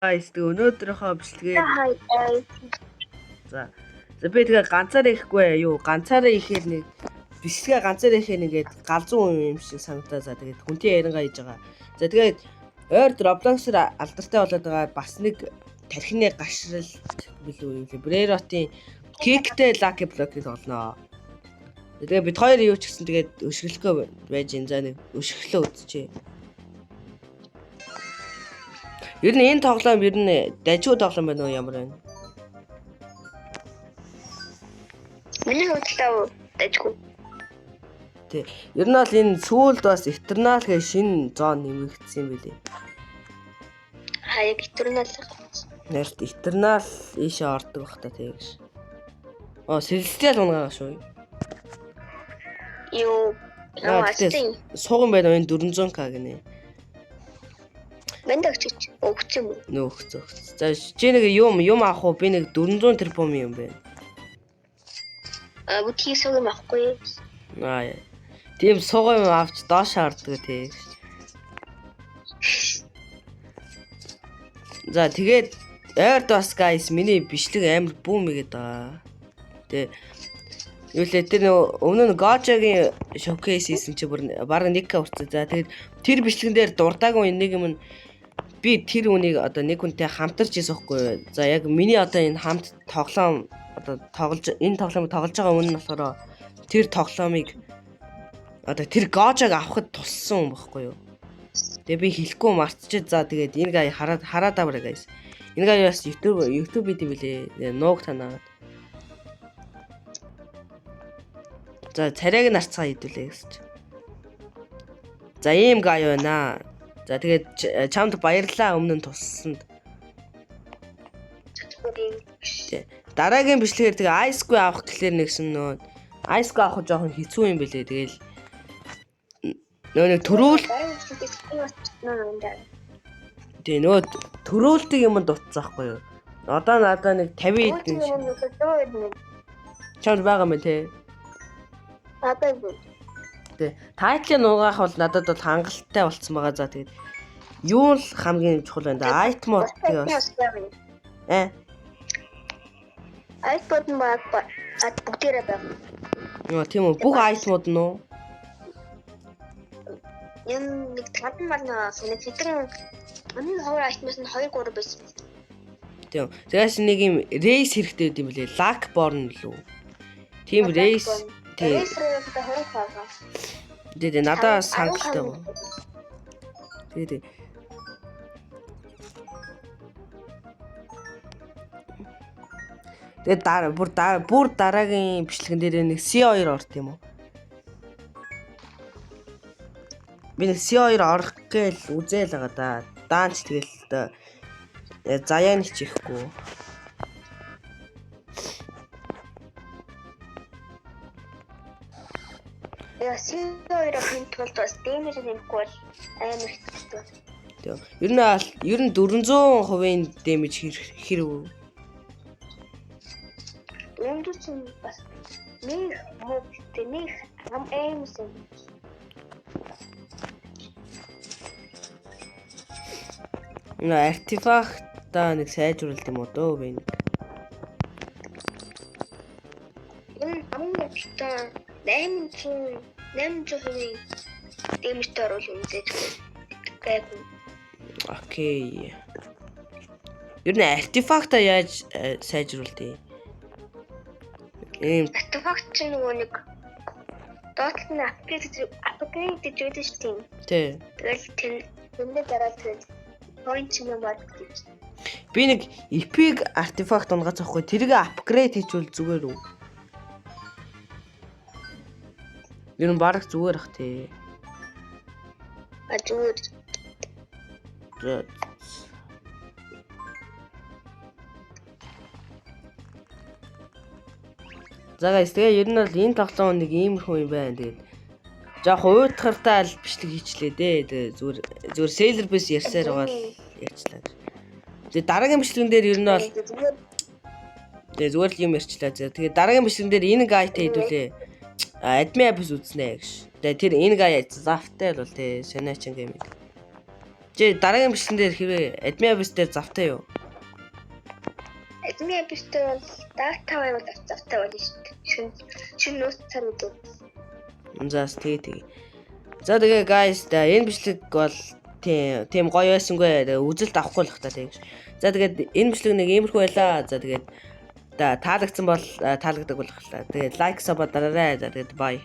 Guys, тэгээ өнөөдрийнхөө бичлэгээ Hi guys. за би тэгээ ганцаараа ихгүй юу? Ганцаараа ихээр нэг бичлэгээ ганцаараа ихээр нэгээд галзуу юм шиг санагдаа. За тэгээд хүнтэй яриангаа хийж байгаа. За тэгээд ойр Roblox-оор алдартай болоод байгаа бас нэг тархины гашралт билүү юм лээ. Brerot-ийн Kickтэй Lucky Block-ыг олноо. Тэгээ бид хоёр юу ч гэсэн тэгээд өшгөлөхөө байж энэ за нэг өшгөлөө үзчихье. Ер нь энэ тоглоом ер нь дажгүй тоглоом байна уу ямар байна? Миний хөдөлтөө дажгүй. Тэ. Ер нь бол энэ сүүлд бас Eternal гэх шинэ зон нэмэгдсэн юм билий. Яг Eternal. Нэрт Eternal ийшээ ордог бах та тэгш. Celestial унгаа шүү. Юу яасан? Сууган байна уу энэ 400k гинэ. Мэндагч өгч юм уу? Нөөхцөө. За чи нэг юм авах уу? Би нэг 400 тэрбум юм байна. Бүхий сууг юм авахгүй. Тийм сууган юм авч доош ордог тэгш. За тэгээд Airdos guys миний бичлэг амар бүүм игээд байгаа. Тэ юу лээ тэр өмнө нь Gojag-ийн showcase хийсэн чи бүр баг 1k урцсан. За тэгээд тэр бичлэгэн дээр дуртаагүй нэг юм би тэр үнийг одоо нэг хүнтэй хамтарч ийсэн хгүй. За яг миний одоо энэ хамт тоглоом одоо энэ тоглоомыг тоглож байгаа үнэн нь болохоор тэр тоглоомыг одоо тэр Gojag авахд туссан юм баггүй юу. Тэгээ би хэлэхгүй мартчихээ. За тэгээд энэ гай хараад аваарай guys. Энэ гай бас YouTube бид юм билээ. Нууг танаад. За царайг нарцгаа хийдүүлээ гэж. За ийм гай байна. За тэгээд чамд баярлалаа өмнө нь туссанд. Дараагийн бичлэгээр тэгээ Ice-гүй авах гэхлээр нэгсэн нөө Ice-гүй авах жоохон хэцүү юм билээ. Тэгээл нэг төрүүл тэгээ нөө төрүүлдэг юм дутцаахгүй юу. Одоо надаа нэг 50 эдэн чамд байгаа мэн те. Тэ тайтлын нуугах бол надад бол хангалттай болцсон байгаа. За тэгээд юу л хамгийн чухал байна да item мод бас iPod нь баг бүгдээрээ байна. Йоо тийм үү бүх item мод нь уу? Юм нэг таван марна нэг хэдэн өмнө хоёр item-аас нь 2 3 байсан. Тийм. Тэгээс нэг юм race хэрэгтэй юм билээ. Luck born лүү. Тийм race Тэгээ надаа сангалтай байна. Тэгээ. Тэгээ бүр дараагийн бичлэгэн дээр нэг C2 орт юм уу? Би нэг C2 орох гээл үзээл байгаа да. Даанч тэгэл заяа нэчихгүй. C2-оор хинт бол бас damage нэмэхгүй бол амар хэцүү. Тийм. Ер нь 400% damage хэрэг. 400 бас нэг хөвтэй нэг аимсэн. Артефакт та нэг сайжруулалт юм уу дөө бэ? Энэ хамгийн ихтэй 800 дэмжтэй оруулах юм зэж. Окей. Ер нь артефакта яаж сайжруултыг? Артефакт чинь нөгөө нэг доотлол нь апгрейд гэж байдаг шүү дээ. Тий. Тэгэл тэндээ дараад тэгээд point юм бод гэж. Би нэг epic артефакт унгаач авахгүй тэрийг апгрейд хийчихвэл зүгээр үү? Ер нь бараг зүгээр ах тий. Зүгээр. За guys тэгээ ер нь бол энэ тоглоом нэг иймэрхүү юм байна. Тэгээд жоох уйтгартай л бичлэг хийчлээ дээ. Тэгээд зүгээр Sailor Base ярьсаар байгаа л ярьчлаа. Тэгээд дараагийн бичлэгэн дээр ер нь бол тэгээд зүгээр л юм ярьчлаа. Тэгээд дараагийн бичлэгэн дээр энэ гайтай хэдүүлээ. Admin Abyss үзнэ гэж. Тэгээ тэр энэ гай зафтай л бол тий Sonachin Gaming. дараагийн бичлэгэн дээр хэрвээ admin abyss дээр завтай юу? Admin abyss дээр бол data байвал завтай болно шүү дээ. Шин нөөц цаанд үү. За тэгээ. За тэгээ guys энэ бичлэг бол тийм гоё байсангүй. Үзэлт авахгүй л хта тэгээ. За тэгээд энэ бичлэг нэг иймэрхүү байлаа. За тэгээд таалагдсан бол таалагддаг болох л та. Тэгээд лайк сабаа дараарай. За тэгээд bye.